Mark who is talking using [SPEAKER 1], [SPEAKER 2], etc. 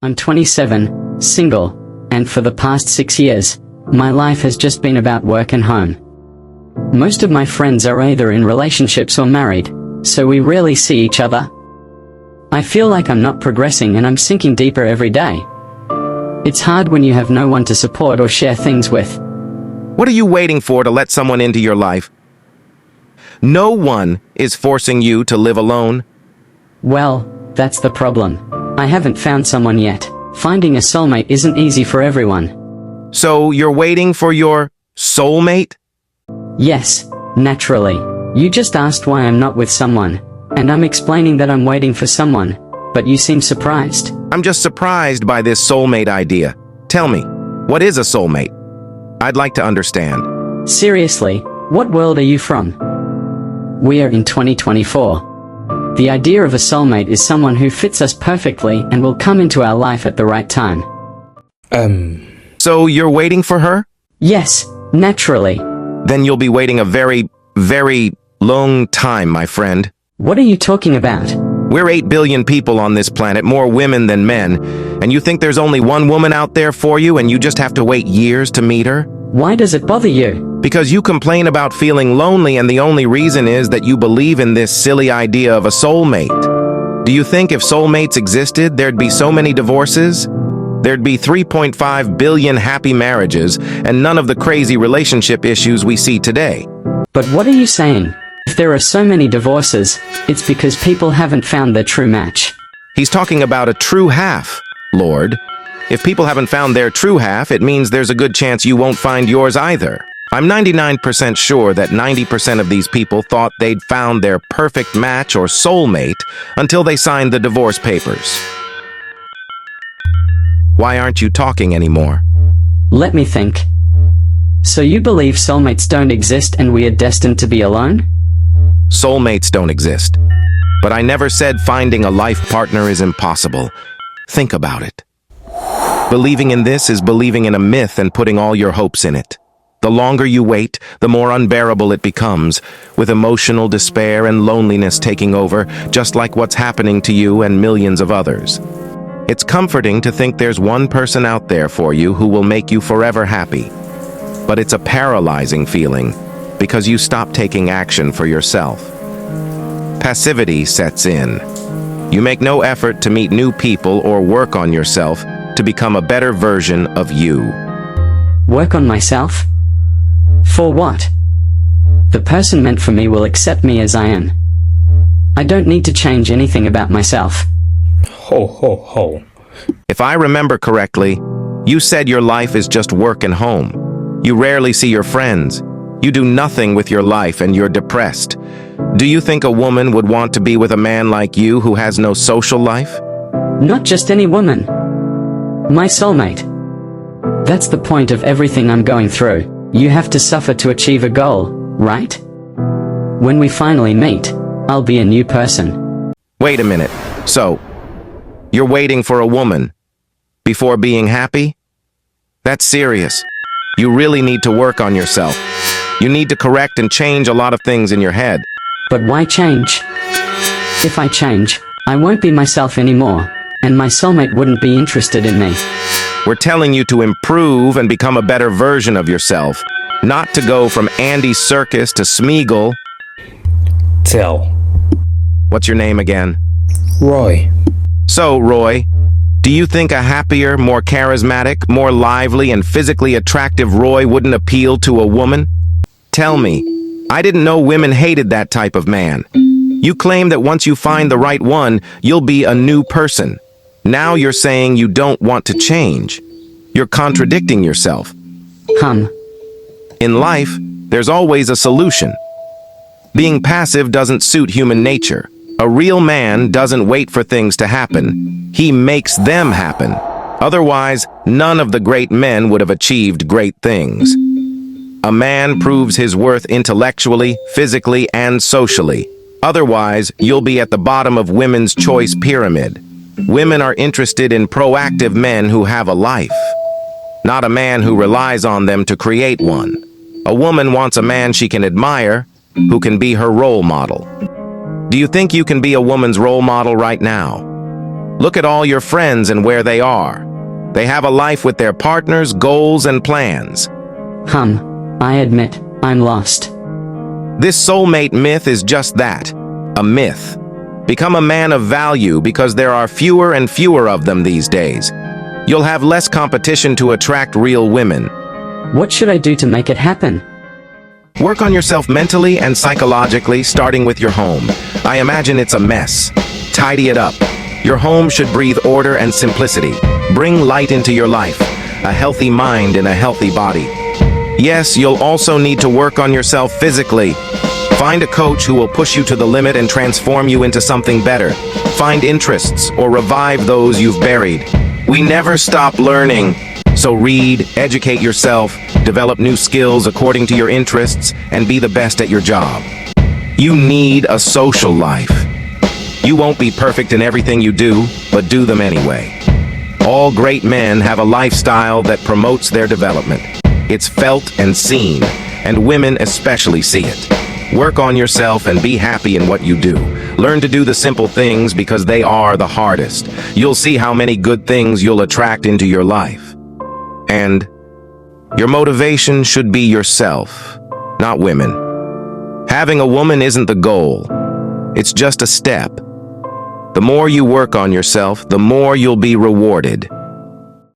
[SPEAKER 1] I'm 27, single, and for the past 6 years, my life has just been about work and home. Most of my friends are either in relationships or married, so we rarely see each other. I feel like I'm not progressing and I'm sinking deeper every day. It's hard when you have no one to support or share things with.
[SPEAKER 2] What are you waiting for to let someone into your life? No one is forcing you to live alone.
[SPEAKER 1] Well, that's the problem. I haven't found someone yet. Finding a soulmate isn't easy for everyone.
[SPEAKER 2] So you're waiting for your soulmate?
[SPEAKER 1] Yes, naturally. You just asked why I'm not with someone, and I'm explaining that I'm waiting for someone, but you seem surprised.
[SPEAKER 2] I'm just surprised by this soulmate idea. Tell me, what is a soulmate? I'd like to understand.
[SPEAKER 1] Seriously, what world are you from? We are in 2024. The idea of a soulmate is someone who fits us perfectly and will come into our life at the right time.
[SPEAKER 2] So you're waiting for her?
[SPEAKER 1] Yes, naturally.
[SPEAKER 2] Then you'll be waiting a very, very long time, my friend.
[SPEAKER 1] What are you talking about?
[SPEAKER 2] We're 8 billion people on this planet, more women than men, and you think there's only one woman out there for you and you just have to wait years to meet her?
[SPEAKER 1] Why does it bother you?
[SPEAKER 2] Because you complain about feeling lonely and the only reason is that you believe in this silly idea of a soulmate. Do you think if soulmates existed, there'd be so many divorces? There'd be 3.5 billion happy marriages and none of the crazy relationship issues we see today.
[SPEAKER 1] But what are you saying? If there are so many divorces, it's because people haven't found their true match.
[SPEAKER 2] He's talking about a true half, Lord. If people haven't found their true half, it means there's a good chance you won't find yours either. I'm 99% sure that 90% of these people thought they'd found their perfect match or soulmate until they signed the divorce papers. Why aren't you talking anymore?
[SPEAKER 1] Let me think. So you believe soulmates don't exist and we are destined to be alone?
[SPEAKER 2] Soulmates don't exist. But I never said finding a life partner is impossible. Think about it. Believing in this is believing in a myth and putting all your hopes in it. The longer you wait, the more unbearable it becomes, with emotional despair and loneliness taking over, just like what's happening to you and millions of others. It's comforting to think there's one person out there for you who will make you forever happy. But it's a paralyzing feeling, because you stop taking action for yourself. Passivity sets in. You make no effort to meet new people or work on yourself to become a better version of you.
[SPEAKER 1] Work on myself? For what? The person meant for me will accept me as I am. I don't need to change anything about myself.
[SPEAKER 3] Ho, ho, ho.
[SPEAKER 2] If I remember correctly, you said your life is just work and home. You rarely see your friends. You do nothing with your life and you're depressed. Do you think a woman would want to be with a man like you who has no social life?
[SPEAKER 1] Not just any woman. My soulmate. That's the point of everything I'm going through. You have to suffer to achieve a goal, right? When we finally meet, I'll be a new person.
[SPEAKER 2] Wait a minute. So, you're waiting for a woman before being happy? That's serious. You really need to work on yourself. You need to correct and change a lot of things in your head.
[SPEAKER 1] But why change? If I change, I won't be myself anymore, and my soulmate wouldn't be interested in me.
[SPEAKER 2] We're telling you to improve and become a better version of yourself, not to go from Andy Serkis to Smeagol.
[SPEAKER 3] Tell.
[SPEAKER 2] What's your name again?
[SPEAKER 3] Roy.
[SPEAKER 2] So, Roy, do you think a happier, more charismatic, more lively, and physically attractive Roy wouldn't appeal to a woman? Tell me. I didn't know women hated that type of man. You claim that once you find the right one, you'll be a new person. Now you're saying you don't want to change. You're contradicting yourself. In life, there's always a solution. Being passive doesn't suit human nature. A real man doesn't wait for things to happen. He makes them happen. Otherwise, none of the great men would have achieved great things. A man proves his worth intellectually, physically, and socially. Otherwise, you'll be at the bottom of women's choice pyramid. Women are interested in proactive men who have a life, not a man who relies on them to create one. A woman wants a man she can admire, who can be her role model. Do you think you can be a woman's role model right now? Look at all your friends and where they are. They have a life with their partners, goals, and plans.
[SPEAKER 1] I admit, I'm lost.
[SPEAKER 2] This soulmate myth is just that, a myth. Become a man of value because there are fewer and fewer of them these days. You'll have less competition to attract real women.
[SPEAKER 1] What should I do to make it happen?
[SPEAKER 2] Work on yourself mentally and psychologically, starting with your home. I imagine it's a mess. Tidy it up. Your home should breathe order and simplicity. Bring light into your life, a healthy mind and a healthy body. Yes, you'll also need to work on yourself physically. Find a coach who will push you to the limit and transform you into something better. Find interests or revive those you've buried. We never stop learning. So read, educate yourself, develop new skills according to your interests, and be the best at your job. You need a social life. You won't be perfect in everything you do, but do them anyway. All great men have a lifestyle that promotes their development. It's felt and seen, and women especially see it. Work on yourself and be happy in what you do. Learn to do the simple things because they are the hardest. You'll see how many good things you'll attract into your life. And your motivation should be yourself, not women. Having a woman isn't the goal. It's just a step. The more you work on yourself, the more you'll be rewarded.